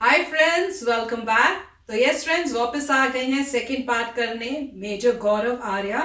हाय friends, welcome back. तो yes friends, वापस आ गए हैं सेकंड पार्ट करने। Major Gaurav Arya,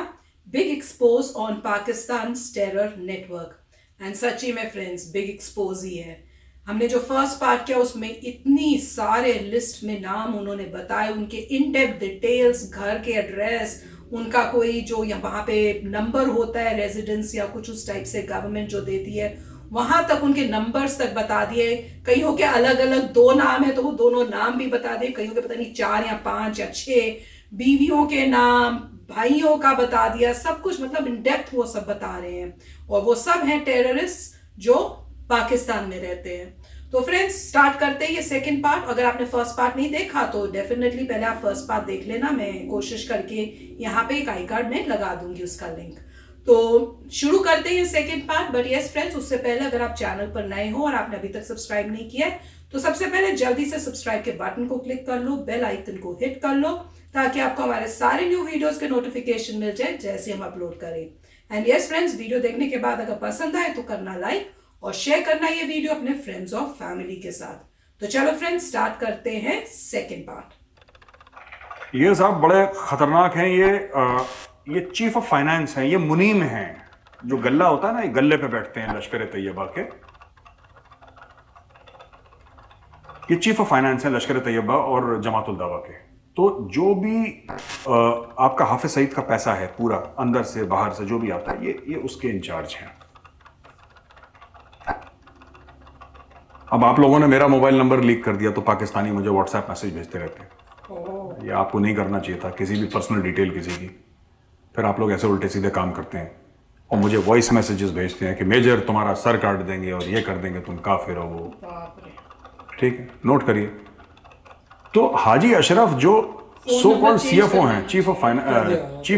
big expose on Pakistan terror network. And सच्ची में फ्रेंड्स, बिग एक्सपोज ही है। हमने जो फर्स्ट पार्ट किया उसमें इतनी सारे लिस्ट में नाम उन्होंने बताए, उनके इन डेप्थ डिटेल्स, घर के एड्रेस, उनका कोई जो वहां पे नंबर होता है रेजिडेंस या कुछ उस टाइप से गवर्नमेंट जो देती है, वहां तक उनके नंबर्स तक बता दिए। कईयों के अलग अलग दो नाम है तो वो दोनों नाम भी बता दिए, कईयों के पता नहीं 4 या 5 या 6 बीवियों के नाम, भाइयों का बता दिया, सब कुछ मतलब इन डेप्थ वो सब बता रहे हैं। और वो सब हैं टेररिस्ट जो पाकिस्तान में रहते हैं। तो फ्रेंड्स, स्टार्ट करते हैं ये सेकंड पार्ट। अगर आपने फर्स्ट पार्ट नहीं देखा तो डेफिनेटली पहले आप फर्स्ट पार्ट देख लेना। मैं कोशिश करके यहाँ पे एक आई कार्ड में लगा दूंगी उसका लिंक। तो शुरू करते हैं second part. But yes friends, उससे पहले अगर आप चैनल पर नए हो और आपने अभी तक सब्सक्राइब नहीं किया है तो सबसे पहले जल्दी से सब्सक्राइब के बटन को क्लिक कर लो, बेल आइकन को हिट कर लो, ताकि आपको हमारे सारे न्यू वीडियोस के नोटिफिकेशन मिल जाए जैसे हम अपलोड करें। एंड यस फ्रेंड्स, वीडियो देखने के बाद अगर पसंद आए तो करना लाइक और शेयर करना ये वीडियो अपने फ्रेंड्स और फैमिली के साथ। तो चलो फ्रेंड्स, स्टार्ट करते हैं सेकेंड पार्ट। ये साहब बड़े खतरनाक हैं। ये चीफ ऑफ फाइनेंस हैं, ये मुनीम हैं। जो गल्ला होता है ना, ये गल्ले पे बैठते हैं लश्कर तैयबा के। ये चीफ ऑफ फाइनेंस हैं लश्कर तैयबा और जमातुल दावा के। तो जो भी आपका हाफिज सईद का पैसा है, पूरा अंदर से बाहर से जो भी आता है, ये उसके इंचार्ज हैं। अब आप लोगों ने मेरा मोबाइल नंबर लीक कर दिया तो पाकिस्तानी मुझे व्हाट्सएप मैसेज भेजते रहते हैं। ये आपको नहीं करना चाहिए था, किसी भी पर्सनल डिटेल किसी की। फिर आप लोग ऐसे उल्टे सीधे काम करते हैं और मुझे वॉइस मैसेजेस भेजते हैं कि मेजर तुम्हारा सर काट देंगे और ये कर देंगे, तुम काफिर हो वो। ठीक है, नोट करिए। तो हाजी अशरफ जो सो कॉल्ड सीएफओ हैं, चीफ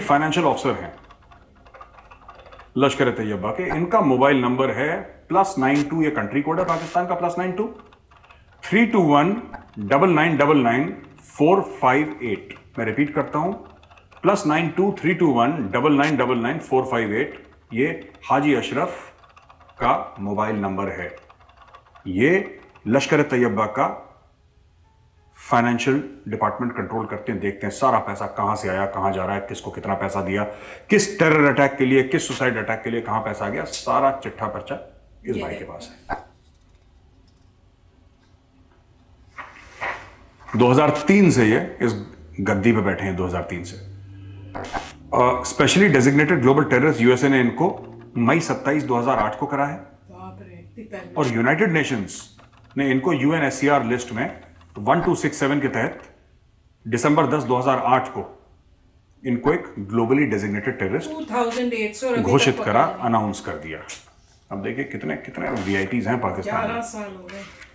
फाइनेंशियल ऑफिसर हैं लश्कर तैयबा के, इनका मोबाइल नंबर है +92, ये कंट्री कोड है पाकिस्तान का, +92 32199999458। मैं रिपीट करता हूं, +92 32199999458। ये हाजी अशरफ का मोबाइल नंबर है। ये लश्कर तैयबा का फाइनेंशियल डिपार्टमेंट कंट्रोल करते हैं, देखते हैं सारा पैसा कहां से आया, कहां जा रहा है, किसको कितना पैसा दिया, किस टेरर अटैक के लिए, किस सुसाइड अटैक के लिए कहां पैसा गया, सारा चिट्ठा पर्चा इस भाई के पास है। 2003 से ये इस गद्दी पे बैठे हैं, 2003 से। Specially designated global terrorist USA ने इनको मई 27, 2008 को करा है। और यूनाइटेड नेशंस ने इनको यूएनएचसीआर लिस्ट में 1267 के तहत दिसंबर 10, 2008 को इनको एक ग्लोबली डेजिग्नेटेड टेररिस्ट घोषित करा, अनाउंस कर दिया। अब देखिए कितने कितने वीआईपीज हैं पाकिस्तान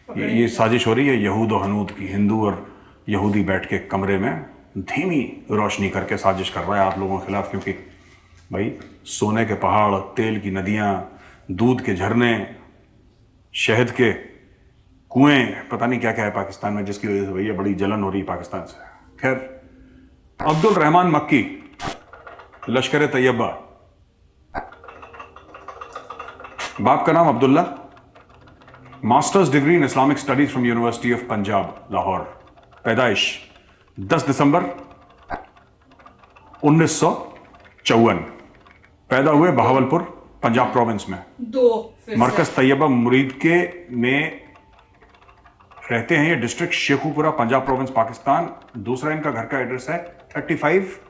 में। ये साजिश हो रही है यहूद और हनूद की। हिंदू और यहूदी बैठ के कमरे में धीमी रोशनी करके साजिश कर रहा है आप लोगों के खिलाफ, क्योंकि भाई सोने के पहाड़, तेल की नदियां, दूध के झरने, शहद के कुएं, पता नहीं क्या क्या है पाकिस्तान में, जिसकी वजह से भैया बड़ी जलन हो रही है पाकिस्तान से। खैर, अब्दुल रहमान मक्की, लश्कर तैयबा, बाप का नाम Abdullah, masters degree in Islamic studies from university of Punjab Lahore, पैदाइश 10 दिसंबर 1954, पैदा हुए बहावलपुर पंजाब प्रोविंस में। मरकज तैयबा मुरीद के में रहते हैं। ये डिस्ट्रिक्ट शेखुपुरा पंजाब प्रोविंस पाकिस्तान। दूसरा इनका घर का एड्रेस है 35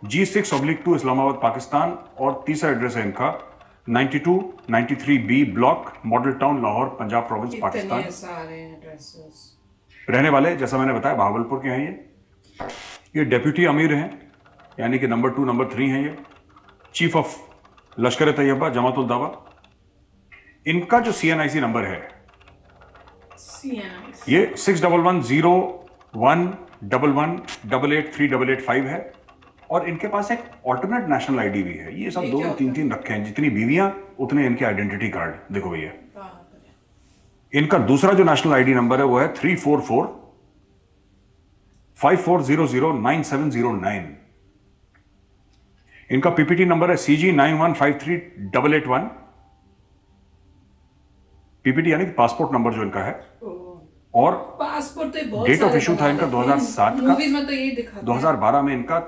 G6/2 इस्लामाबाद पाकिस्तान। और तीसरा एड्रेस है इनका 92 93 B block model town Lahore Punjab province Pakistan. रहने वाले, जैसा मैंने बताया, बहावलपुर के हैं। ये डेप्यूटी अमीर हैं, यानी कि नंबर 2 नंबर 3 हैं। ये चीफ ऑफ लश्कर तैयबा जमातुल दावा। इनका जो CNIC नंबर है ये 611011883885 है। और इनके पास एक ऑल्टरनेट नेशनल आईडी भी है। ये सब 2-3 रखे हैं, जितनी बीवियां उतने इनके आइडेंटिटी कार्ड। देखो भैया, इनका दूसरा जो नेशनल आईडी नंबर है वो है 34454009709। इनका PPT नंबर है CG91538881। PPT यानी कि पासपोर्ट नंबर जो इनका है। और पासपोर्ट तो बहुत डेट ऑफ सारे इशू था इनका बना देते हैं। 2007 का, मूवीज में तो यही दिखाते हैं। 2012 में इनका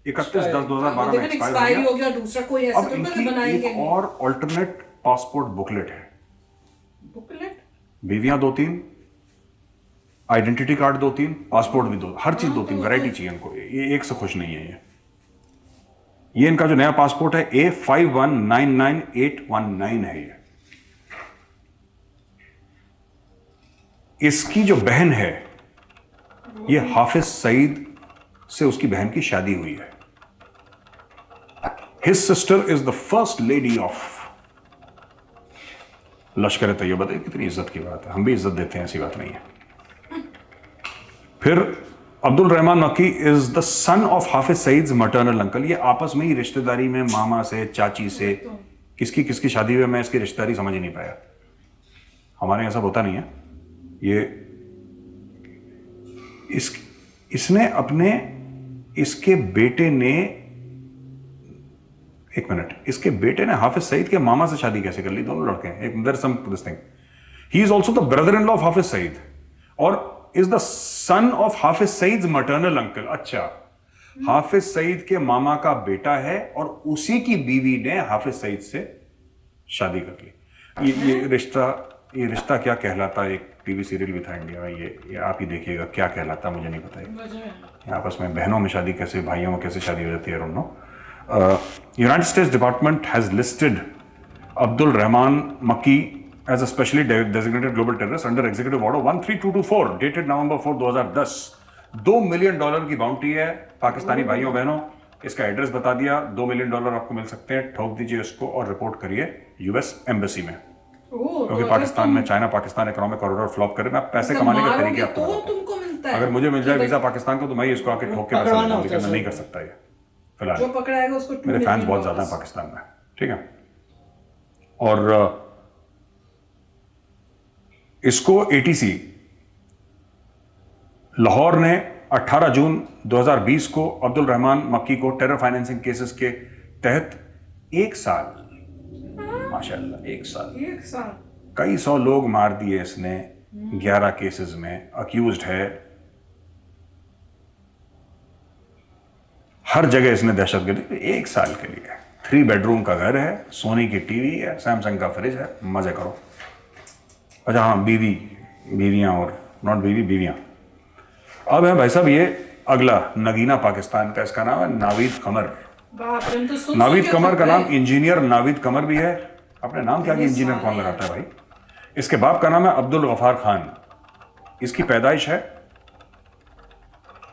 31/10/2012 में एक्सपायर हो गया। दूसरा कोई ऐसा अब तो इनकी बनाएंगे एक और अल्टरनेट पासपोर्ट बुकलेट है। बुकलेट बीवियां 2-3, आइडेंटिटी कार्ड 2-3, पासपोर्ट भी 2, हर चीज 2-3 वैरायटी चाहिए इनको, ये एक से खुश नहीं है। ये इनका जो नया पासपोर्ट है A51999819 है। इसकी जो बहन है, ये हाफिज सईद से उसकी बहन की शादी हुई है। His sister is the first lady of लश्कर तैयबा। कितनी इज्जत की बात है, हम भी इज्जत देते हैं, ऐसी बात नहीं है। फिर Abdul Rahman Makki is the son of Hafiz Saeed maternal uncle. ये आपस में ही रिश्तेदारी में मामा से, चाची से, किसकी किसकी शादी हुई, मैं इसकी रिश्तेदारी समझ ही नहीं पाया। हमारे यहां सब होता नहीं है। ये इसने अपने, इसके बेटे ने, एक मिनट, इसके बेटे ने हाफिज सईद के मामा से शादी कैसे कर ली? दोनों लड़के हैं, एक there some this thing. He is also the brother in law of Hafiz Saeed और is the son of Hafiz Saeed maternal uncle. अच्छा, हाफिज सईद के मामा का बेटा है और उसी की बीवी ने हाफिज सईद से शादी कर ली। ये रिश्ता क्या कहलाता है? एक टीवी सीरियल भी था इंडिया में, ये आप ही देखिएगा क्या कहलाता, मुझे नहीं पता है। आपस में बहनों में शादी कैसे, भाइयों में कैसे शादी हो जाती है, I don't know. United states department has listed Abdul Rahman मक्की as a specially designated global terrorist under executive order 13224 dated November 4, 2010। $2 million की बाउंटी है पाकिस्तानी भाइयों बहनों। इसका एड्रेस बता दिया, $2 मिलियन आपको मिल सकते हैं। ठोक दीजिए इसको और रिपोर्ट करिए यूएस एम्बेसी में, क्योंकि पाकिस्तान में China Pakistan economic corridor flop करे। मैं पैसे कमाने के तरीके आपको तुमको मिलता है। अगर मुझे मिल जाए वीजा पाकिस्तान को तो मैं इसको आके ठोक के पैसे लेता हूं, लेकिन मैं नहीं कर सकता ये फिलहाल। जो पकड़ाएगा उसको मेरे फैंस बहुत ज्यादा हैं पाकिस्तान में, ठीक है। और इसको एटीसी लाहौर ने 18 जून 2020 को अब्दुल रहमान मक्की को टेरर फाइनेंसिंग केसेस के तहत 1 साल, माशाल्लाह 1 साल, कई 100 लोग मार दिए इसने 11 केसेस में। अक्यूज्ड है, हर जगह इसने दहशतगर्दी। 1 साल के लिए 3 बेडरूम का घर है, सोनी की टीवी है, सैमसंग का फ्रिज है, मजे करो। अच्छा हाँ, बीवियां और नॉट बीवियां। अब है भाई साहब ये अगला नगीना पाकिस्तान का, इसका नाम है नावीद कमर। नावीद कमर का नाम इंजीनियर नावीद कमर भी है। अपने नाम क्या, इंजीनियर कौन लगाता है भाई? इसके बाप का नाम है अब्दुल गफार खान। इसकी पैदाइश है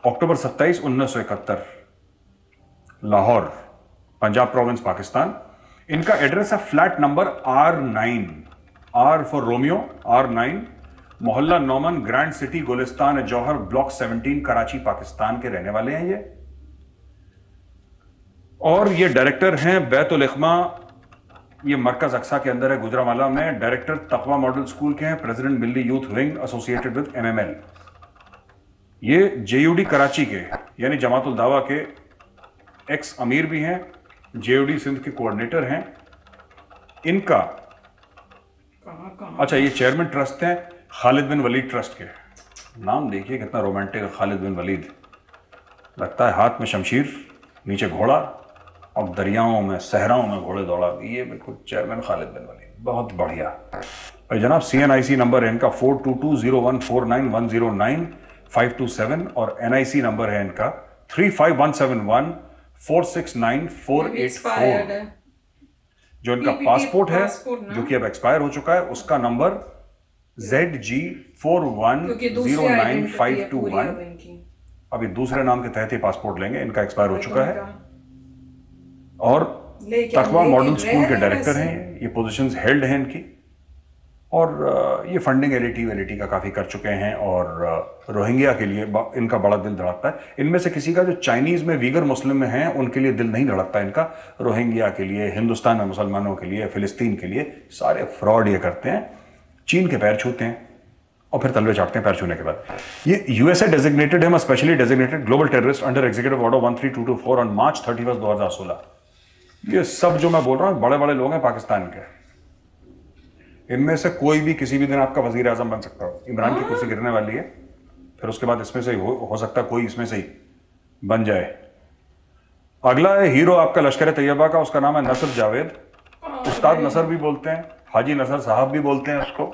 अक्टूबर 27, 1971, लाहौर, पंजाब प्रोविंस, पाकिस्तान। इनका एड्रेस है flat number R9, R for Romeo, R9, मोहल्ला नौमन, ग्रैंड सिटी, गुलिस्तान जौहर, ब्लॉक 17, कराची, पाकिस्तान के रहने वाले हैं ये। और ये डायरेक्टर हैं बैतुल इख्मा, ये मरकज अक्सा के अंदर है गुजरावाला में। डायरेक्टर तकवा मॉडल स्कूल के हैं, president Milli youth wing associated with MML। ये JUD कराची के यानी जमातुल दावा के एक्स अमीर भी हैं, JUD सिंध के कोऑर्डिनेटर हैं। इनका अच्छा, ये चेयरमैन ट्रस्ट हैं खालिद बिन वलीद ट्रस्ट के। नाम देखिए कितना रोमांटिक है, खालिद बिन वलीद। लगता है हाथ में शमशीर, नीचे घोड़ा और दरियाओं में, सहराओं में घोड़े दौड़ा। ये बिल्कुल चेयरमैन खालिद बिन वलीद, बहुत बढ़िया। और जनाब CNIC नंबर है इनका 4220149109 और NIC नंबर है इनका 3517146948 जो इनका पासपोर्ट है, जो कि अब एक्सपायर हो चुका है, उसका नंबर ZG410951। अभी दूसरे नाम के तहत ये पासपोर्ट लेंगे, इनका एक्सपायर हो चुका है। और तकवा मॉडल स्कूल के डायरेक्टर हैं ये पोजीशंस हेल्ड हैं इनकी। और ये फंडिंग एलिटी का काफ़ी कर चुके हैं। और रोहिंग्या के लिए इनका बड़ा दिल धड़कता है। इनमें से किसी का जो चाइनीज़ में वीगर मुस्लिम में हैं उनके लिए दिल नहीं धड़कता इनका। रोहिंग्या के लिए, हिंदुस्तान में मुसलमानों के लिए, फ़िलिस्तीन के लिए सारे फ्रॉड ये करते हैं। चीन के पैर छूते हैं और फिर तलवे चाटते हैं पैर छूने के बाद। ये USA डेजिग्नेटेड है, specially designated global terrorist under executive order 13224 on March 31, 2016। ये सब जो मैं बोल रहा हूँ बड़े बड़े लोग हैं पाकिस्तान के। इनमें से कोई भी किसी भी दिन आपका वजीर आजम बन सकता हो। इमरान की कुर्सी गिरने वाली है, फिर उसके बाद इसमें से हो सकता है कोई इसमें से ही बन जाए। अगला है हीरो आपका लश्कर तैयबा का, उसका नाम है नसर जावेद। उस्ताद नसर भी बोलते हैं, हाजी नसर साहब भी बोलते हैं उसको।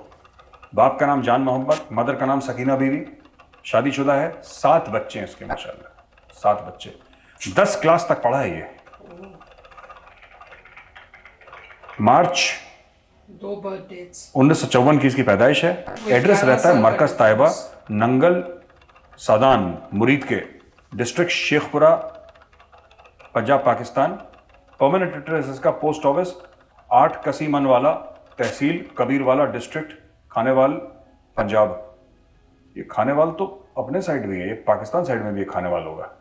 बाप का नाम जान मोहम्मद, मदर का नाम सकीना बीवी, शादीशुदा है, 7 बच्चे हैं इसके माशाल्लाह, 7 बच्चे, 10 क्लास तक पढ़ा है ये। मार्च 2 बर्थडेज 1954 की इसकी पैदाइश है। एड्रेस रहता है मरकज ताइबा, नंगल सादान मुरीद के, district Sheikhpura, Punjab Pakistan. Permanent address इसका पोस्ट ऑफिस 8 कसीमनवाला, तहसील कबीरवाला, डिस्ट्रिक्ट खानेवाल, पंजाब। ये खानेवाल तो अपने साइड भी है, ये पाकिस्तान साइड में भी ये खानेवाल होगा।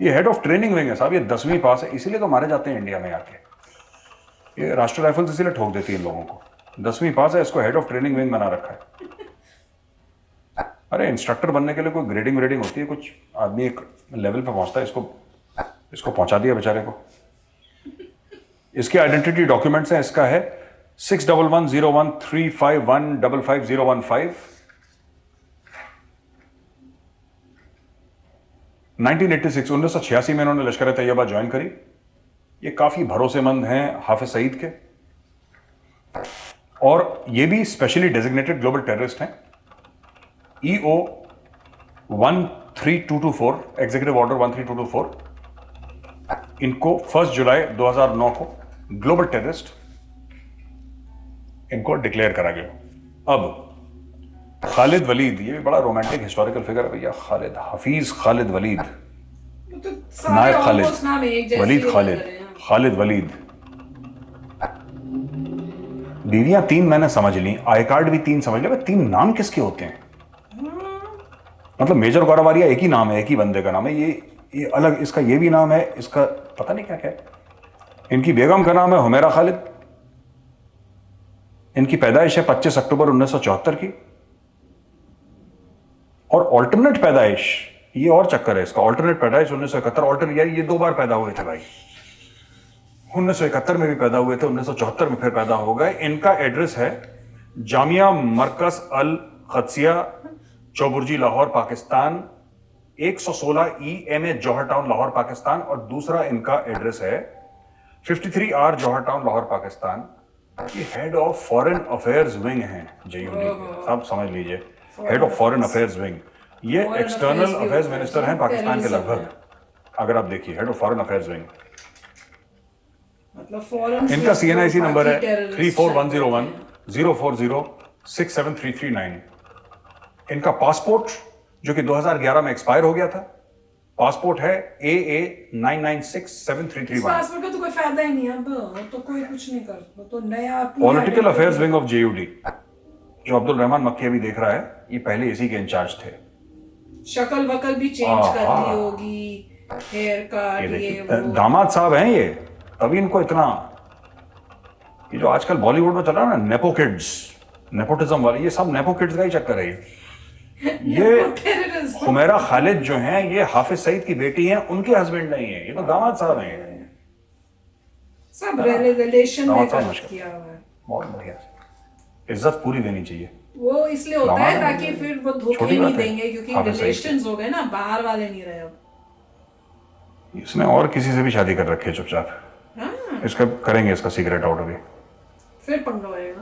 ये हेड ऑफ ट्रेनिंग विंग है साहब, ये 10वीं पास है, इसीलिए तो मारे जाते हैं इंडिया में आके। ये राष्ट्रीय राइफल्स इसीलिए ठोक देती है इन लोगों को। 10वीं पास है, इसको हेड ऑफ ट्रेनिंग विंग बना रखा है। अरे इंस्ट्रक्टर बनने के लिए कोई ग्रेडिंग व्रेडिंग होती है, कुछ आदमी एक लेवल पे पहुंचता है, इसको पहुंचा दिया बेचारे को। इसके आइडेंटिटी डॉक्यूमेंट्स हैं, इसका है 61101351555015। 1986 में इन्होंने लश्कर तैयबा ज्वाइन करी। ये काफी भरोसेमंद हैं हाफिज सईद के, और ये भी स्पेशली डेजिग्नेटेड ग्लोबल टेररिस्ट हैं। EO 13224, एग्जीक्यूटिव ऑर्डर 13224, इनको 1 जुलाई 2009 को ग्लोबल टेररिस्ट इनको डिक्लेयर करा गया। अब खालिद वलीद, ये भी बड़ा रोमांटिक हिस्टोरिकल फिगर है भैया, खालिद हफीज खालिद वलीद, नायब खालिद वलीद खालिद वलीद। बीवियां 3 मैंने समझ ली, आई कार्ड भी 3 समझ लिया, 3 नाम किसके होते हैं? मतलब मेजर गौरव आर्या एक ही नाम है, एक ही बंदे का नाम है, ये अलग, इसका ये भी नाम है, इसका पता नहीं क्या क्या है। इनकी बेगम का नाम है हुमैरा खालिद। इनकी पैदाइश है 25 अक्टूबर 1974 की। और ऑल्टरनेट पैदाइश, ये और चक्कर है इसका, ऑल्टरनेट पैदाइश 1971, ऑल्टरनेट यार ये 2 बार पैदा हुए थे भाई, 1971 में भी पैदा हुए थे, 1974 में फिर पैदा हो गए। इनका एड्रेस है जामिया मरकज अल खदसिया, चौबुर्जी, लाहौर, पाकिस्तान, 116 EMA जौहर टाउन, लाहौर, पाकिस्तान। और दूसरा इनका एड्रेस है 53R जौहर टाउन, लाहौर, पाकिस्तान। ये head of foreign affairs wing हैं JUD के, आप समझ लीजिए, head of foreign affairs wing. ये एक्सटर्नल अफेयर्स मिनिस्टर हैं पाकिस्तान के लगभग, अगर आप देखिए, head of foreign affairs wing. इनका CNIC नंबर है 34101040673339। इनका पासपोर्ट जो कि 2011 में एक्सपायर हो गया था, पासपोर्ट है AA99673331। पासपोर्ट का तो कोई फायदा ही नहीं है, अब तो कोई कुछ नहीं कर, तो नया political affairs wing of JUD, जो अब्दुल रहमान मक्की अभी देख रहा है, ये पहले इसी के इंचार्ज थे। शक्ल वकल भी चेंज कर दी होगी, हेयर कट, ये दामाद साहब हैं ये, तभी इनको इतना, ये जो आजकल बॉलीवुड में चल रहा है ना नेपो किड्स, नेपोटिज्म वाले, ये सब नेपो किड्स का ही चक्कर है। ये हुमैरा खालिद जो हैं, ये हाफिज सईद की बेटी हैं, उनके हस्बैंड नहीं है, ये तो दामाद साहब हैं। सब रिलेशन में किया हुआ है। बहुत बढ़िया, इज्जत पूरी देनी चाहिए। वो इसलिए होता है ताकि फिर वो धोखे नहीं देंगे, क्योंकि रिलेशंस हो गए ना, बाहर वाले नहीं रहे। अब इसने और किसी से भी शादी कर रखी है चुपचाप। इसका करेंगे, इसका सीक्रेट आउट अभी, फिर पंगा होएगा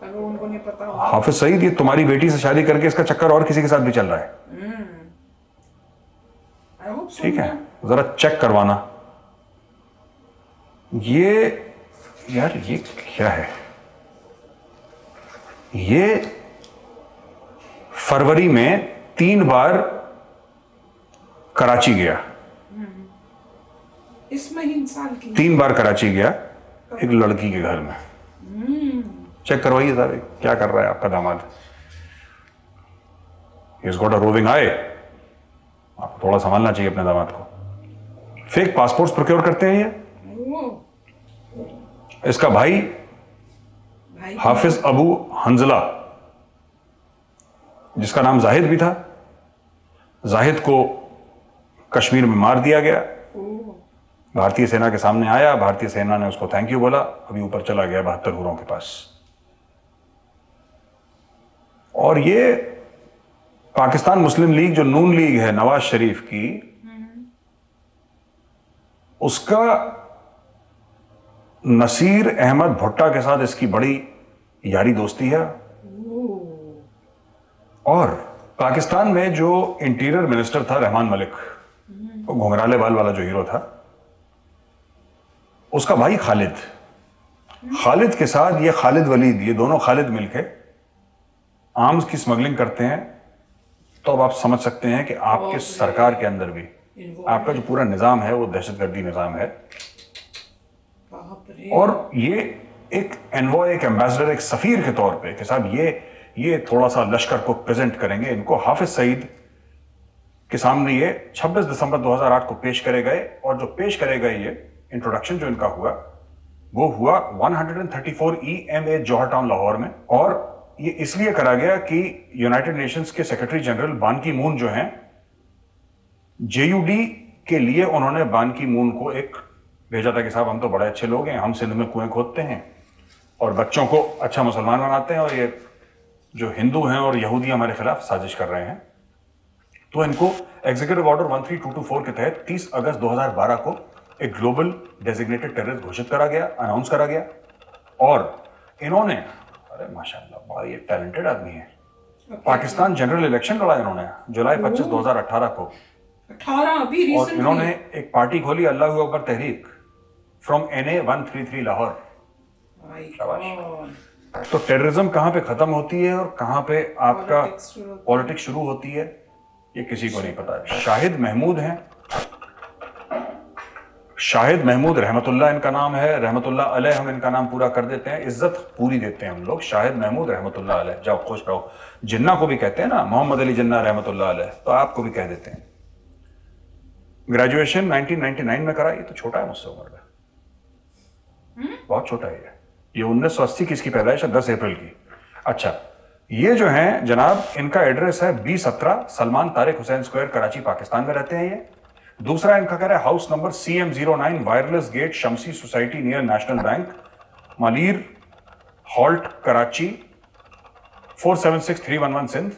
अगर उनको नहीं पता होगा। हाफिज सईद, ये तुम्हारी बेटी से शादी करके इसका चक्कर और किसी के साथ भी चल रहा है। ठीक है, जरा चेक करवाना। ये यार ये क्या है, ये फरवरी में 3 बार कराची गया, इस महीने साल की 3 बार कराची गया एक लड़की के घर में। चेक करवाइए सारे, क्या कर रहा है आपका दामाद। He's got a roving eye। आपको थोड़ा संभालना चाहिए अपने दामाद को। फेक पासपोर्ट्स प्रोक्योर करते हैं ये। इसका भाई हाफिज अबू हंजला, जिसका नाम जाहिद भी था, जाहिद को कश्मीर में मार दिया गया। भारतीय सेना के सामने आया, भारतीय सेना ने उसको थैंक यू बोला, अभी ऊपर चला गया 72 हुरों के पास। और ये पाकिस्तान मुस्लिम लीग जो नून लीग है नवाज शरीफ की, उसका नसीर अहमद भुट्टा के साथ इसकी बड़ी यारी दोस्ती है। और पाकिस्तान में जो इंटीरियर मिनिस्टर था रहमान मलिक, वो घुंघराले बाल वाला जो हीरो था, उसका भाई खालिद के साथ ये खालिद वलीद, ये दोनों खालिद मिलके आर्म्स की स्मगलिंग करते हैं। तो अब आप समझ सकते हैं कि आपके सरकार के अंदर भी आपका जो पूरा निजाम है वो दहशतगर्दी निजाम है। और ये एक एनवॉय, एक एम्बेसडर, एक सफीर के तौर पे कि साहब ये थोड़ा सा लश्कर को प्रेजेंट करेंगे, इनको हाफिज सईद के सामने ये 26 दिसंबर 2008 को पेश करे गए। और जो पेश करे गए, ये इंट्रोडक्शन जो इनका हुआ वो हुआ 134 EMA जौहर टाउन लाहौर में। और ये इसलिए करा गया कि यूनाइटेड नेशंस के सेक्रेटरी जनरल बान की मून जो हैं, JUD के लिए उन्होंने बान की मून को एक भेजा था कि साहब हम तो बड़े अच्छे लोग हैं, हम सिंध में कुएं खोदते हैं और बच्चों को अच्छा मुसलमान बनाते हैं, और ये जो हिंदू हैं और यहूदी हमारे खिलाफ साजिश कर रहे हैं। तो इनको एग्जीक्यूटिव ऑर्डर 13224 के तहत 30 अगस्त 2012 को एक ग्लोबल डेजिग्नेटेड टेररिस्ट घोषित करा गया, अनाउंस करा गया। और इन्होंने, अरे माशाल्लाह बड़ा ये टैलेंटेड आदमी है, पाकिस्तान जनरल इलेक्शन लड़ा इन्होंने जुलाई 25 2018 को। 18 अभी और इन्होंने एक पार्टी खोली, अल्लाह अकबर तहरीक, फ्रॉम NA 133 लाहौर। तो टेररिज्म कहां पे खत्म होती है और कहां पे आपका पॉलिटिक्स शुरू होती है, ये किसी को नहीं पता है। शाहिद महमूद हैं, शाहिद महमूद रहमतुल्लाह इनका नाम है, रहमतुल्लाह अलैह हम इनका नाम पूरा कर देते हैं, इज्जत पूरी देते हैं हम लोग। शाहिद महमूद रहमतुल्लाह अलैह, जाओ खुश रहो। जिन्ना को भी कहते हैं ना, मोहम्मद अली जिन्ना रहमतुल्लाह अलैह, तो आपको भी कह देते हैं। ग्रेजुएशन 1999 में करा, ये तो छोटा है मुझसे उम्र में, बहुत छोटा है ये 1980 की इसकी पैदाइश है, 10 अप्रैल की। अच्छा, ये जो है जनाब, इनका एड्रेस है B17 सलमान तारिक हुसैन स्क्वायर, कराची, पाकिस्तान में रहते हैं ये। दूसरा इनका कह रहा है house number CM09 wireless gate, Shamsi society near national bank, Malir halt, Karachi 476311 Sindh.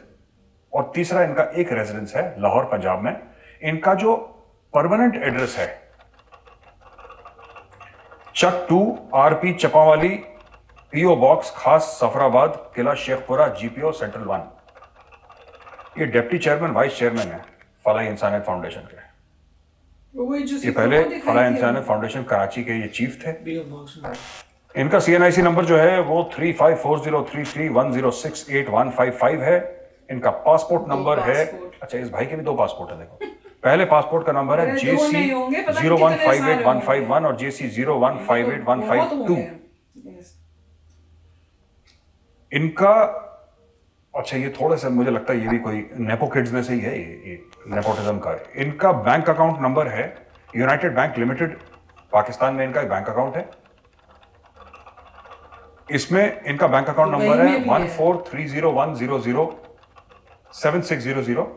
और तीसरा इनका एक रेजिडेंस है लाहौर, पंजाब में। इनका जो परमानेंट एड्रेस है चक 2 RP चपावाली, PO बॉक्स खास सफराबाद, किला शेखपुरा, GPO सेंट्रल 1। ये डिप्टी चेयरमैन वाइस चेयरमैन है फलाह इंसानियत फाउंडेशन के। ये पहले फलाह इंसानियत फाउंडेशन कराची के ये चीफ थे। इनका CNIC नंबर जो है वो 354033106815 है। इनका पासपोर्ट नंबर है, अच्छा इस भाई के भी 2 पासपोर्ट है, देखो। पहले पासपोर्ट का नंबर है JC 0158151 और JC 0158152। इनका, अच्छा ये थोड़ा सा मुझे लगता है ये भी कोई नेपो किड्स में से ही है, ये नेपोटिज्म का है। इनका बैंक अकाउंट नंबर है यूनाइटेड बैंक लिमिटेड, पाकिस्तान में इनका एक बैंक अकाउंट है। इसमें इनका बैंक अकाउंट नंबर है 143010076000।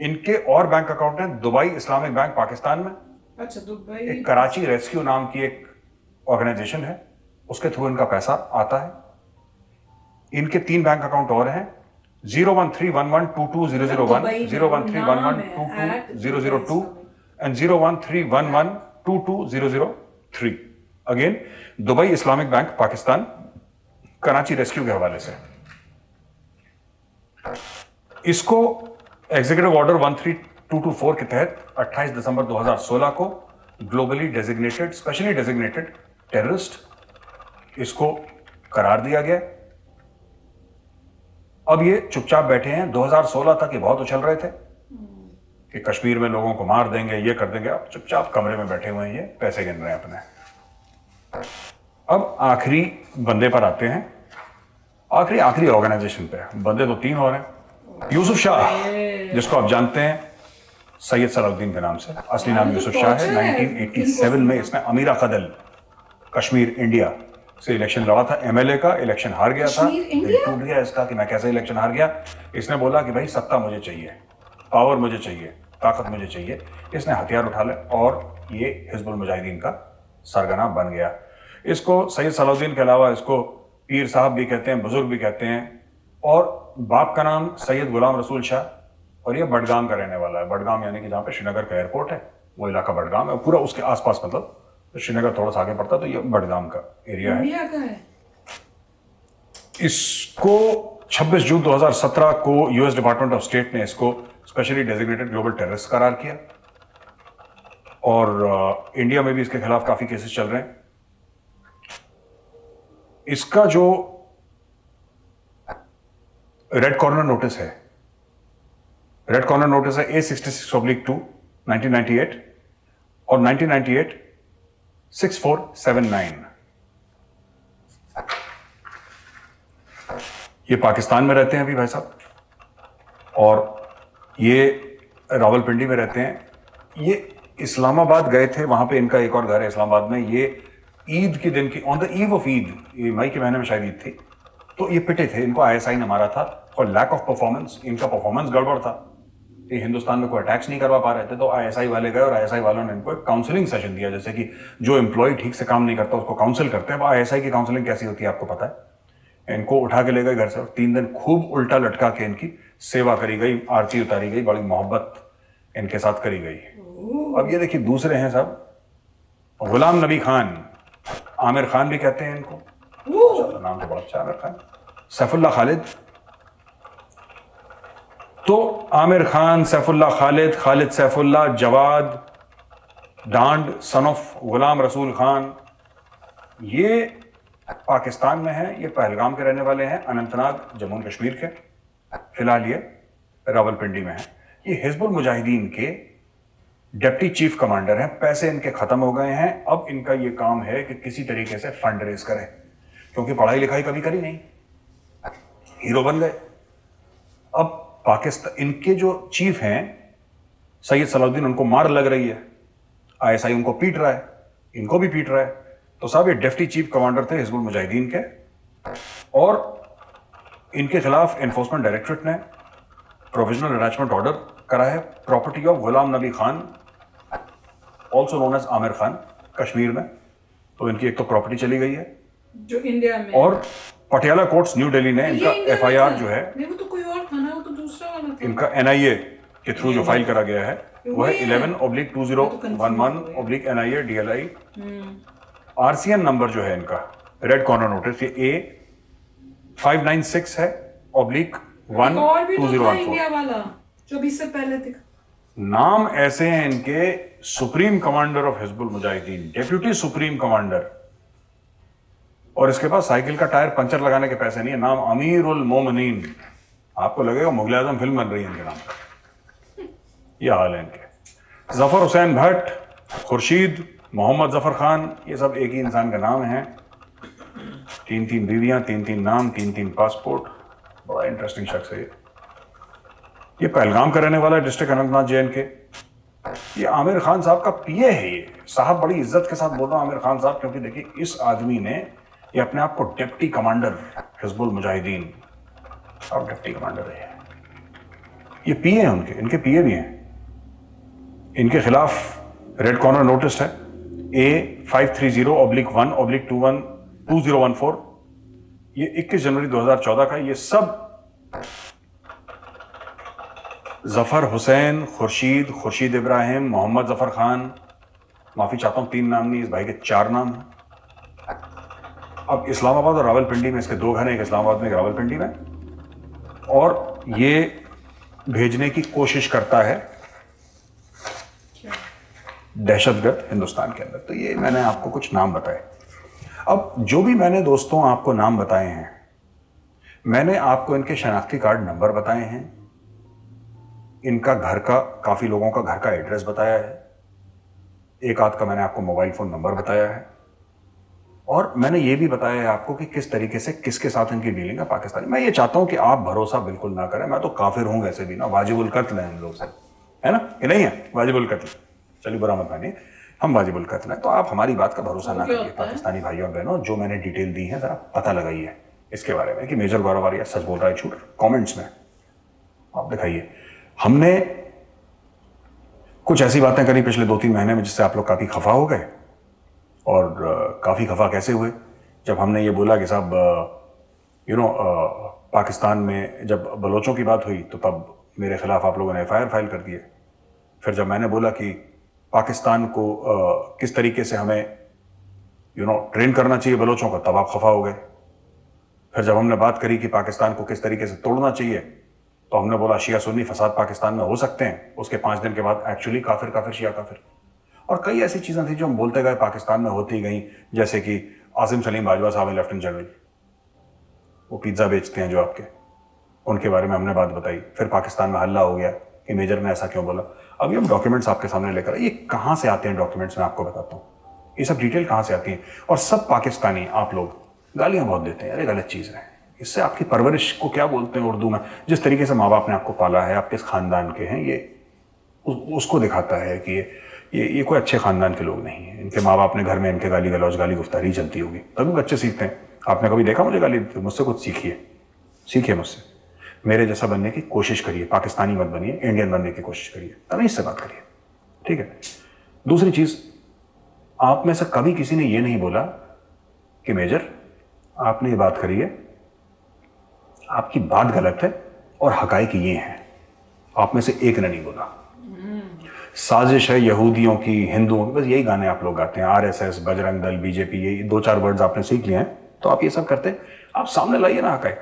इनके और बैंक अकाउंट है दुबई इस्लामिक बैंक पाकिस्तान में। अच्छा, दुबई। एक कराची रेस्क्यू नाम की एक ऑर्गेनाइजेशन है, उसके थ्रू इनका पैसा आता है। इनके 3 बैंक अकाउंट और हैं, 01311220001, 01311220002 and 01311220003। Again Dubai Islamic bank Pakistan, Karachi rescue के हवाले से। इसको एग्जीक्यूटिव ऑर्डर 13224 के तहत 28 दिसंबर 2016 को globally designated, specially designated terrorist इसको करार दिया गया। अब ये चुपचाप बैठे हैं। 2016 तक ये बहुत उछल रहे थे कि कश्मीर में लोगों को मार देंगे, ये कर देंगे। अब चुपचाप कमरे में बैठे हुए हैं, ये पैसे गिन रहे हैं अपने। अब आखिरी बंदे पर आते हैं, आखिरी ऑर्गेनाइजेशन पे। बंदे तो 3 और हैं। यूसुफ शाह, जिसको आप जानते हैं सैयद सलाउद्दीन के नाम से, असली नाम यूसुफ शाह है। 1987 में इसने अमीरा कदल, कश्मीर इंडिया से इलेक्शन लड़ा था, MLA का। इलेक्शन हार गया था, टूट गया इसका कि मैं कैसे इलेक्शन हार गया। इसने बोला कि भाई सत्ता मुझे चाहिए, पावर मुझे चाहिए, ताकत मुझे चाहिए। इसने हथियार उठा ले और ये हिजबुल मुजाहिदीन का सरगना बन गया। इसको सैयद सलाउद्दीन के अलावा इसको पीर साहब भी कहते हैं, बुजुर्ग भी कहते हैं। और बाप का नाम सैयद गुलाम रसूल शाह, और ये बडगाम का रहने वाला है। बडगाम यानी कि जहाँ पे श्रीनगर का एयरपोर्ट है, वो इलाका बडगाम है। पूरा उसके आसपास, मतलब श्रीनगर थोड़ा सा आगे पड़ता है, तो ये बडगाम का एरिया है। इंडिया का है। इसको 26 जून 2017 को यूएस डिपार्टमेंट ऑफ स्टेट ने इसको स्पेशली डेजिग्नेटेड ग्लोबल टेररिस्ट करार किया, और इंडिया में भी इसके खिलाफ काफी केसेस चल रहे हैं। इसका जो रेड कॉर्नर नोटिस है, रेड कॉर्नर नोटिस है A66/2 1998 और 1998 6479। ये पाकिस्तान में रहते हैं अभी भाई साहब, और ये रावलपिंडी में रहते हैं। ये इस्लामाबाद गए थे, वहां पे इनका एक और घर है इस्लामाबाद में। ये ईद के दिन की, on the eve of Eid, ये मई के महीने में शायद ईद थी, तो ये पिटे थे। इनको आईएसआई ने मारा था फॉर लैक ऑफ परफॉर्मेंस। इनका परफॉर्मेंस गड़बड़ था, ये हिंदुस्तान में कोई अटैक्स नहीं करवा पा रहे थे, तो आईएसआई वाले गए और आईएसआई वालों ने इनको एक काउंसलिंग सेशन दिया। जैसे कि जो एम्प्लॉय ठीक से काम नहीं करता उसको काउंसिल करते हैं। अब आईएसआई की काउंसलिंग कैसी होती है आपको पता है। इनको उठा के ले गए घर से, 3 दिन खूब उल्टा लटका के इनकी सेवा करी गई, आरती उतारी गई, बड़ी मोहब्बत इनके साथ करी गई। अब ये देखिए दूसरे हैं साहब, गुलाम नबी खान, आमिर खान भी कहते हैं इनको, नाम तो बड़ा अच्छा आमिर खान। सैफुल्लाह खालिद, तो आमिर खान, सैफुल्लाह खालिद, खालिद सैफुल्लाह, जवाद डांड सन ऑफ गुलाम रसूल खान, ये पाकिस्तान में है। ये पहलगाम के रहने वाले हैं, अनंतनाग जम्मू कश्मीर के। फिलहाल ये रावलपिंडी में है। ये हिजबुल मुजाहिदीन के डिप्टी चीफ कमांडर हैं। पैसे इनके खत्म हो गए हैं। अब इनका ये काम है कि किसी तरीके से फंड रेज करें, क्योंकि पढ़ाई लिखाई कभी करी नहीं, हीरो बन गए। अब पाकिस्तान, इनके जो चीफ हैं सैयद सलाउद्दीन, उनको मार लग रही है, आईएसआई उनको पीट रहा है, इनको भी पीट रहा है। तो साहब ये डिप्टी चीफ कमांडर थे हिजबुल मुजाहिदीन के, और इनके खिलाफ एनफोर्समेंट डायरेक्टरेट ने प्रोविजनल अटैचमेंट ऑर्डर करा है। Property of Ghulam Nabi Khan, also known as Aamir Khan, Kashmir में। तो इनकी एक तो प्रॉपर्टी चली गई है जो इंडिया में, और पटियाला कोर्ट्स न्यू दिल्ली ने इनका एफआईआर जो है, नहीं वो तो कोई और था ना, वो तो दूसरा वाला था। इनका एनआईए के थ्रू जो फाइल करा गया है वो है 11/2011/NIA DLI। आरसीएन नंबर जो है इनका, रेड कॉर्नर नोटिस, ये A596 है /12014। इंडिया वाला जो 20 से पहले थे। नाम ऐसे हैं इनके, supreme commander of Hizbul Mujahideen, deputy supreme commander, और इसके पास साइकिल का टायर पंचर लगाने के पैसे नहीं है। नाम अमीरुल मोमिनीन, आपको लगेगा मुगल आजम फिल्म बन रही है इनके नाम पर, यह हाल है इनके। जफर हुसैन भट्ट, खुर्शीद, मोहम्मद जफर खान, ये सब एक ही इंसान का नाम है। 3 बीवियां, 3 नाम, 3 पासपोर्ट। बड़ा इंटरेस्टिंग शख्स है ये पहलगाम का रहने वाला है, डिस्ट्रिक्ट अनंतनाग JNK। ये आमिर खान साहब का पीए है। ये साहब बड़ी इज्जत के साथ बोल रहा हूं आमिर खान साहब, क्योंकि देखिए इस आदमी ने ये अपने आप को डिप्टी कमांडर हिजबुल मुजाहिदीन, और डिप्टी कमांडर है ये पीए हैं उनके, इनके पीए भी हैं। इनके खिलाफ रेड कॉर्नर नोटिस है A530/1/2014। ये 21 जनवरी 2014 का। ये सब जफर हुसैन, खुर्शीद इब्राहिम, मोहम्मद जफर खान, माफी चाहता हूं 3 नाम नहीं, इस भाई के 4 नाम हैं। अब इस्लामाबाद और रावलपिंडी में इसके 2 घर हैं, एक इस्लामाबाद में एक रावलपिंडी में, और ये भेजने की कोशिश करता है दहशतगर्द हिंदुस्तान के अंदर। तो ये मैंने आपको कुछ नाम बताए। अब जो भी मैंने दोस्तों आपको नाम बताए हैं, मैंने आपको इनके शनाख्ती कार्ड नंबर बताए हैं, इनका घर का, काफी लोगों का घर का एड्रेस बताया है, एक आध का मैंने आपको मोबाइल फोन नंबर बताया है, और मैंने ये भी बताया है आपको कि किस तरीके से किसके साथ इनकी डीलिंग है पाकिस्तानी। मैं ये चाहता हूं कि आप भरोसा बिल्कुल ना करें, मैं तो काफिर हूं वैसे भी ना, वाजिबुल कत्ल है इन लोग से, है ना, ये नहीं है वाजिबुल कत्ल, चलिए बुरा मत मानिए, हम वाजिबुल कत्ल है। तो आप हमारी बात का भरोसा ना करिए पाकिस्तानी भाइयों और बहनों। जो मैंने डिटेल दी है जरा पता लगाइए इसके बारे में कि मेजर गौरव आर्या सच बोल रहा है झूठ, कमेंट्स में आप दिखाइए। हमने कुछ ऐसी बातें करी पिछले 2-3 महीने में जिससे आप लोग काफी खफा हो गए, और काफी खफा कैसे हुए, जब हमने ये बोला कि साहब पाकिस्तान में जब बलोचों की बात हुई तो तब मेरे खिलाफ आप लोगों ने एफआईआर फाइल कर दिए। फिर जब मैंने बोला कि पाकिस्तान को किस तरीके से हमें ट्रेन करना चाहिए बलोचों को, तब आप खफा हो गए। फिर जब हमने बात करी कि पाकिस्तान को किस तरीके से तोड़ना चाहिए तो हमने बोला शिया सुन्नी फसाद पाकिस्तान में हो सकते हैं। उसके 5 दिन के बाद एक्चुअली काफिर काफिर शिया काफिर, और कई ऐसी चीजें थी जो हम बोलते गए पाकिस्तान में होती गई, जैसे कि आसिम सलीम बाजवा साहब है लेफ्टिनेंट जनरल, वो पिज्जा बेचते हैं जो आपके, उनके बारे में हमने बात बताई। फिर पाकिस्तान में हल्ला हो गया कि मेजर ने ऐसा क्यों बोला। अभी हम डॉक्यूमेंट्स आपके सामने लेकर, ये कहाँ से आते हैं डॉक्यूमेंट्स, मैं आपको बताता हूँ ये सब डिटेल कहाँ से आती है। और सब पाकिस्तानी आप लोग गालियाँ बहुत देते हैं, अरे गलत चीज़ है। इससे आपकी परवरिश को क्या बोलते हैं उर्दू में, जिस तरीके से माँ बाप ने आपको पाला है, आप किस खानदान के हैं, ये उसको दिखाता है कि ये कोई अच्छे खानदान के लोग नहीं हैं। इनके माँ बाप ने घर में इनके गाली गलौज गाली गुफ्तारी चलती होगी, तभी बच्चे सीखते हैं। आपने कभी देखा मुझे गाली देते? मुझसे कुछ सीखिए मुझसे, मेरे जैसा बनने की कोशिश करिए, पाकिस्तानी मत बनिए, इंडियन बनने की कोशिश करिए, तभी इससे बात करिए, ठीक है। दूसरी चीज, आप में से कभी किसी ने ये नहीं बोला कि मेजर आपने ये बात करी है, आपकी बात गलत है और हकायक ये हैं। आप में से एक ने नहीं बोला। साजिश है यहूदियों की, हिंदुओं की, बस यही गाने आप लोग गाते हैं, आरएसएस, बजरंग दल, बीजेपी, ये 2-4 वर्ड्स आपने सीख लिए हैं तो आप ये सब करते हैं। आप सामने लाइए ना हकायक,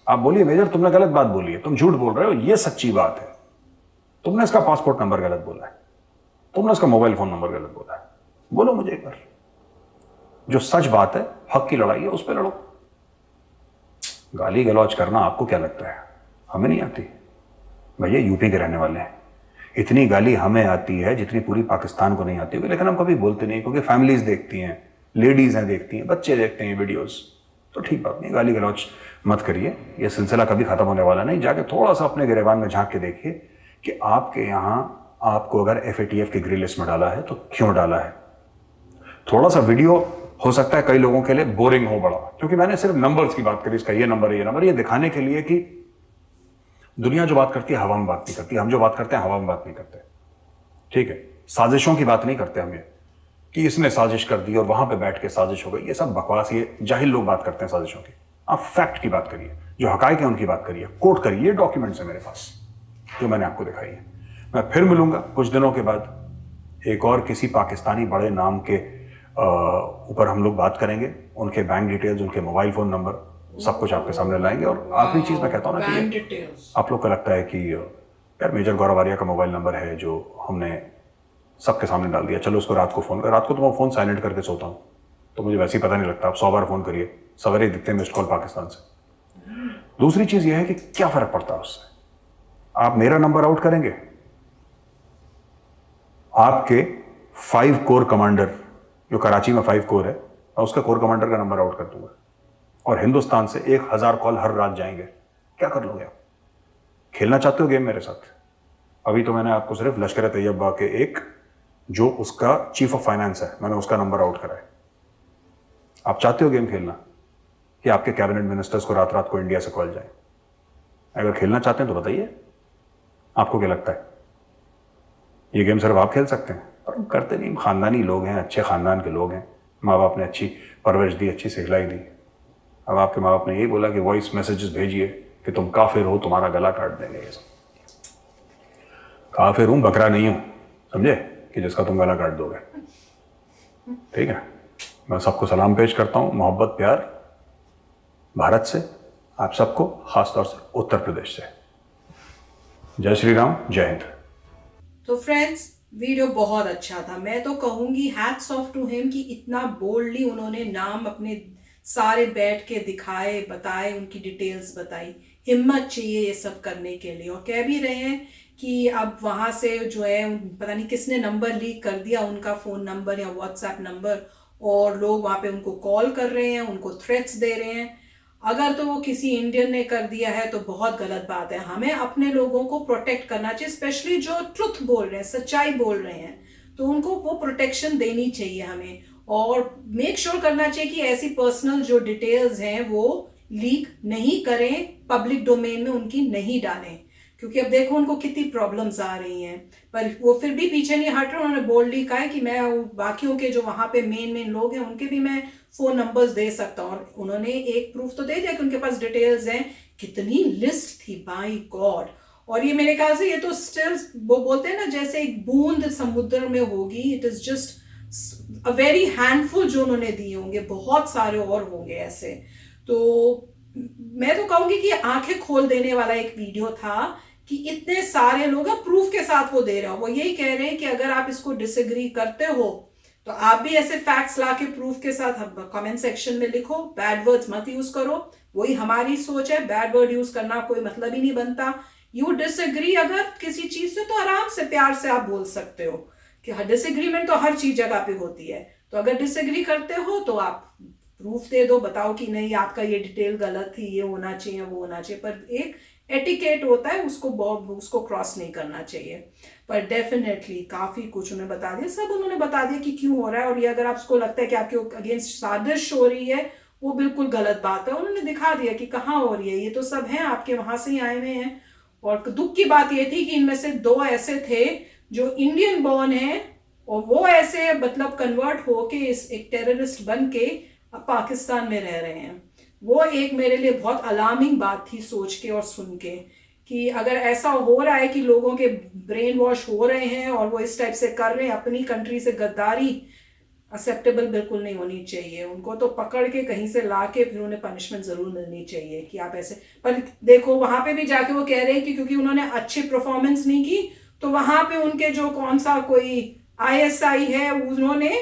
आप बोलिए मेजर तुमने गलत बात बोली है, तुम झूठ बोल रहे हो, ये सच्ची बात है, तुमने इसका पासपोर्ट नंबर गलत बोला है, तुमने इसका मोबाइल फोन नंबर गलत बोला है, बोलो मुझे एक बार। जो सच बात है, हक की लड़ाई है, उस पर लड़ो। गाली गलौज करना आपको क्या लगता है हमें नहीं आती? भैया यूपी के रहने वाले हैं, इतनी गाली हमें आती है जितनी पूरी पाकिस्तान को नहीं आती होगी, लेकिन हम कभी बोलते नहीं क्योंकि फैमिलीज देखती हैं, लेडीज हैं देखती हैं, बच्चे देखते हैं वीडियोस, तो ठीक बात नहीं, गाली गलौज मत करिए। ये सिलसिला कभी खत्म होने वाला नहीं। जाके थोड़ा सा अपने गिरेबान में झांक के देखिए कि आपके यहाँ आपको अगर FATF की ग्रे लिस्ट में डाला है तो क्यों डाला है। थोड़ा सा वीडियो हो सकता है कई लोगों के लिए बोरिंग हो बड़ा, क्योंकि मैंने सिर्फ नंबर्स की बात करी, इसका ये नंबर है, ये नंबर, ये दिखाने के लिए कि दुनिया जो बात करती है हवा में बात नहीं करती, हम जो बात करते हैं हवा में बात नहीं करते, ठीक है। साजिशों की बात नहीं करते हम, ये कि इसने साजिश कर दी और वहां पे बैठ के साजिश हो गई, ये सब बकवास, ये जाहिल लोग बात करते हैं साजिशों की। आप फैक्ट की बात करिए, जो हकायक है उनकी बात करिए, कोट करिए, डॉक्यूमेंट्स है मेरे पास जो मैंने आपको दिखाई है। मैं फिर मिलूंगा कुछ दिनों के बाद, एक और किसी पाकिस्तानी बड़े नाम के ऊपर हम लोग बात करेंगे, उनके बैंक डिटेल्स, उनके मोबाइल फोन नंबर, सब कुछ आपके सामने लाएंगे। और आखिरी चीज मैं कहता हूँ ना कि आप लोग को लगता है कि यार मेजर गौरव आर्या का मोबाइल नंबर है जो हमने सबके सामने डाल दिया, चलो उसको रात को फोन कर। रात को तो मैं फोन साइलेंट करके सोता हूँ तो मुझे वैसे ही पता नहीं लगता, आप 100 बार फोन करिए, सवेरे दिखते हैं मिस्ड कॉल पाकिस्तान से। दूसरी चीज यह है कि क्या फर्क पड़ता है उससे, आप मेरा नंबर आउट करेंगे, आपके 5 कोर कमांडर, जो कराची में 5 कोर है, मैं उसका कोर कमांडर का नंबर आउट कर दूंगा, और हिंदुस्तान से 1000 कॉल हर रात जाएंगे। क्या कर लोगे आप? खेलना चाहते हो गेम मेरे साथ? अभी तो मैंने आपको सिर्फ लश्कर तैयबा के एक जो उसका चीफ ऑफ फाइनेंस है, मैंने उसका नंबर आउट करा है। आप चाहते हो गेम खेलना कि आपके कैबिनेट मिनिस्टर्स को रात रात को इंडिया से कॉल जाए? अगर खेलना चाहते हैं तो बताइए, आपको क्या लगता है ये गेम सिर्फ आप खेल सकते हैं? पर हम करते नहीं, खानदानी लोग हैं, अच्छे खानदान के लोग हैं, माँ बाप ने अच्छी परवरिश दी, अच्छी सिखलाई दी। अब आपके माँ बाप ने यही बोला कि वॉइस मैसेजेस भेजिए कि तुम काफिर हो, तुम्हारा गला काट देंगे। ये सब काफिर हूं, बकरा नहीं हूं, समझे, कि जिसका तुम गला काट दोगे, ठीक है। मैं सबको सलाम पेश करता हूं, मोहब्बत प्यार भारत से, आप सबको, खासतौर से उत्तर प्रदेश से। जय श्री राम, जय हिंद। तो फ्रेंड्स, वीडियो बहुत अच्छा था, मैं तो कहूंगी हैट्स ऑफ टू हिम कि इतना बोल्डली उन्होंने नाम अपने सारे बैठ के दिखाए, बताए, उनकी डिटेल्स बताई। हिम्मत चाहिए ये सब करने के लिए। और कह भी रहे हैं कि अब वहां से जो है, पता नहीं किसने नंबर लीक कर दिया, उनका फोन नंबर या व्हाट्सएप नंबर, और लोग वहां पे उनको कॉल कर रहे हैं, उनको थ्रेट्स दे रहे हैं। अगर तो वो किसी इंडियन ने कर दिया है तो बहुत गलत बात है। हमें अपने लोगों को प्रोटेक्ट करना चाहिए, स्पेशली जो ट्रुथ बोल रहे हैं, सच्चाई बोल रहे हैं, तो उनको वो प्रोटेक्शन देनी चाहिए हमें। और मेक श्योर करना चाहिए कि ऐसी पर्सनल जो डिटेल्स हैं वो लीक नहीं करें, पब्लिक डोमेन में उनकी नहीं डालें, क्योंकि अब देखो उनको कितनी प्रॉब्लम्स आ रही हैं। पर वो फिर भी पीछे नहीं हट रहे, उन्होंने बोल्डली कहा है कि मैं बाकियों के जो वहां पे मेन लोग हैं उनके भी मैं फोन नंबर्स दे सकता हूँ। और उन्होंने एक प्रूफ तो दे दिया कि उनके पास डिटेल्स हैं कितनी लिस्ट थी, बाय गॉड। और ये मेरे ख्याल से ये तो स्टिल वो बोलते हैं ना जैसे एक बूंद समुद्र में होगी, it is just a very handful जो उन्होंने दिए होंगे, बहुत सारे और होंगे ऐसे। तो मैं तो कहूंगी कि आंखें खोल देने वाला एक वीडियो था कि इतने सारे लोग प्रूफ के साथ वो दे रहे हो, वो यही कह रहे हैं कि अगर आप इसको डिसएग्री करते हो तो आप भी ऐसे फैक्ट्स लाके प्रूफ के साथ कमेंट सेक्शन में लिखो, बैड वर्ड्स मत यूज करो। वही हमारी सोच है, बैड वर्ड यूज करना कोई मतलब ही नहीं बनता। यू डिसएग्री अगर किसी चीज से तो आराम से प्यार से आप बोल सकते हो कि डिसएग्रीमेंट तो हर चीज जगह पे होती है। तो अगर डिसएग्री करते हो तो आप प्रूफ दे दो, बताओ कि नहीं आपका ये डिटेल गलत थी, ये होना चाहिए वो होना चाहिए। पर एक एटिकेट होता है, उसको क्रॉस नहीं करना चाहिए। पर डेफिनेटली काफी कुछ उन्होंने बता दिया, सब उन्होंने बता दिया कि क्यों हो रहा है। और ये अगर आपको लगता है कि आपके अगेंस्ट साजिश हो रही है, वो बिल्कुल गलत बात है। उन्होंने दिखा दिया कि कहाँ हो रही है, ये तो सब है आपके वहां से ही आए हुए हैं। और दुख की बात ये थी कि इनमें से 2 ऐसे थे जो इंडियन बॉर्न हैं और वो ऐसे मतलब कन्वर्ट होके इस एक टेररिस्ट बन के अब पाकिस्तान में रह रहे हैं। वो एक मेरे लिए बहुत अलार्मिंग बात थी सोच के और सुन के कि अगर ऐसा हो रहा है कि लोगों के ब्रेन वॉश हो रहे हैं और वो इस टाइप से कर रहे हैं, अपनी कंट्री से गद्दारी एक्सेप्टेबल बिल्कुल नहीं होनी चाहिए। उनको तो पकड़ के कहीं से ला के फिर उन्हें पनिशमेंट जरूर मिलनी चाहिए कि आप ऐसे। पर देखो वहां पे भी जाके वो कह रहे हैं कि क्योंकि उन्होंने अच्छी परफॉर्मेंस नहीं की तो वहां पे उनके जो कौन सा कोई ISI है उन्होंने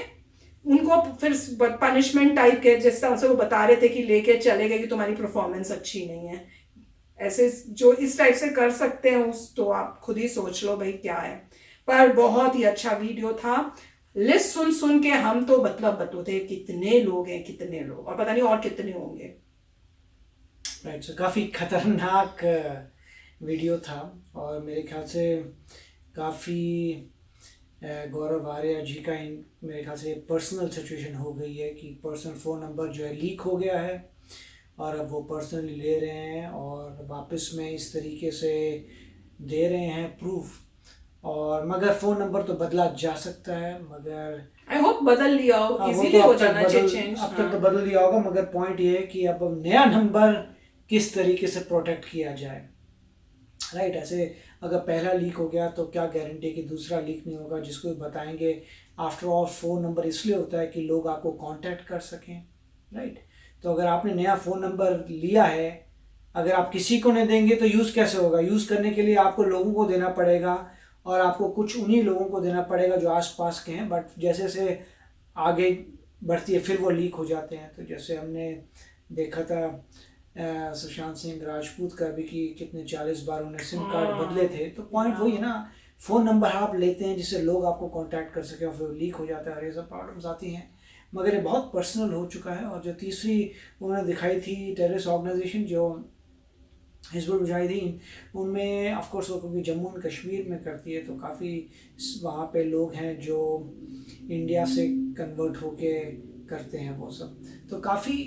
उनको फिर पनिशमेंट टाइप के जिस तरह से वो बता रहे थे कि लेके चले गए कि तुम्हारी परफॉर्मेंस अच्छी नहीं है। ऐसे जो इस टाइप से कर सकते हैं उस तो आप खुद ही सोच लो भाई क्या है। पर बहुत ही अच्छा वीडियो था। लिस्ट सुन सुन के हम तो मतलब बतौते कितने लोग हैं, कितने लोग, और पता नहीं और कितने होंगे। राइट, सो काफ़ी खतरनाक वीडियो था और मेरे ख्याल से काफ़ी गौरव आर्या जी का मेरे ख्याल से पर्सनल सिचुएशन हो गई है कि पर्सनल फ़ोन नंबर जो है लीक हो गया है और अब वो पर्सनली ले रहे हैं और वापस में इस तरीके से दे रहे हैं प्रूफ। और मगर फ़ोन नंबर तो बदला जा सकता है, मगर आई होप बदल लिया हो, इजीली हो जाना चाहिए चेंज। अब तक तो बदल लिया होगा, मगर पॉइंट ये है कि अब नया नंबर किस तरीके से प्रोटेक्ट किया जाए। राइट, ऐसे अगर पहला लीक हो गया तो क्या गारंटी कि दूसरा लीक नहीं होगा, जिसको बताएंगे। आफ्टर ऑल फ़ोन नंबर इसलिए होता है कि लोग आपको कांटेक्ट कर सकें। राइट, तो अगर आपने नया फ़ोन नंबर लिया है, अगर आप किसी को नहीं देंगे तो यूज़ कैसे होगा? यूज़ करने के लिए आपको लोगों को देना पड़ेगा और आपको कुछ उन्हीं लोगों को देना पड़ेगा जो आसपास के हैं। बट जैसे जैसे आगे बढ़ती है फिर वो लीक हो जाते हैं। तो जैसे हमने देखा था सुशांत सिंह राजपूत का भी कि कितने 40 बार उन्हें सिम कार्ड बदले थे। तो पॉइंट वही है ना, फ़ोन नंबर आप लेते हैं जिससे लोग आपको कांटेक्ट कर सकें और फिर लीक हो जाता है और ये सब प्रॉब्लम्स आती हैं। मगर ये बहुत पर्सनल हो चुका है। और जो तीसरी उन्होंने दिखाई थी टेररिस्ट ऑर्गेनाइजेशन जो हिजबुल मुजाहिदीन, उनमें ऑफ कोर्स वो क्योंकि जम्मू एंड कश्मीर में करती है तो काफ़ी वहाँ पे लोग हैं जो इंडिया से कन्वर्ट होके करते हैं वो सब। तो काफ़ी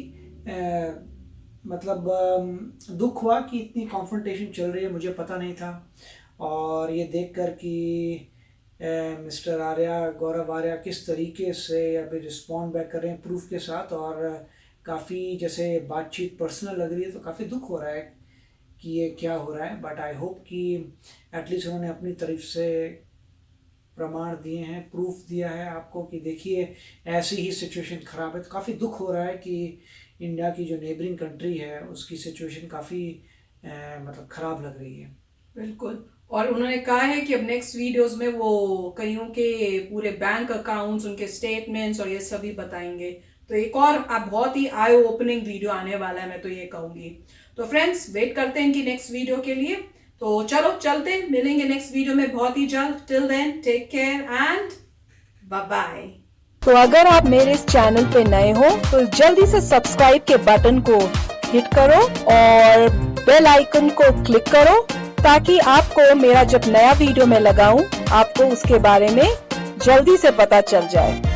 मतलब दुख हुआ कि इतनी कॉन्फ्रंटेशन चल रही है, मुझे पता नहीं था। और ये देखकर कि मिस्टर आर्या, गौरव आर्या किस तरीके से अभी रिस्पॉन्ड बैक कर रहे हैं प्रूफ के साथ और काफ़ी जैसे बातचीत पर्सनल लग रही है, तो काफ़ी दुख हो रहा है कि ये क्या हो रहा है। बट आई होप कि एटलीस्ट उन्होंने अपनी तरफ से प्रमाण दिए हैं, प्रूफ दिया है आपको कि देखिए ऐसी ही सिचुएशन ख़राब है। तो काफ़ी दुख हो रहा है कि इंडिया की जो नेबरिंग कंट्री है उसकी सिचुएशन काफ़ी मतलब ख़राब लग रही है। बिल्कुल। और उन्होंने कहा है कि अब नेक्स्ट वीडियोस में वो कईयों के पूरे बैंक अकाउंट्स, उनके स्टेटमेंट्स और ये सभी बताएंगे। तो एक और बहुत ही आई ओपनिंग वीडियो आने वाला है, मैं तो ये कहूँगी। तो फ्रेंड्स वेट करते हैं इनकी नेक्स्ट वीडियो के लिए। तो चलो चलते हैं, मिलेंगे नेक्स्ट वीडियो में बहुत ही जल्द। Till then take care and bye bye. तो अगर आप मेरे इस चैनल पे नए हो तो जल्दी से सब्सक्राइब के बटन को हिट करो और बेल आइकन को क्लिक करो ताकि आपको मेरा जब नया वीडियो मैं लगाऊं आपको उसके बारे में जल्दी से पता चल जाए।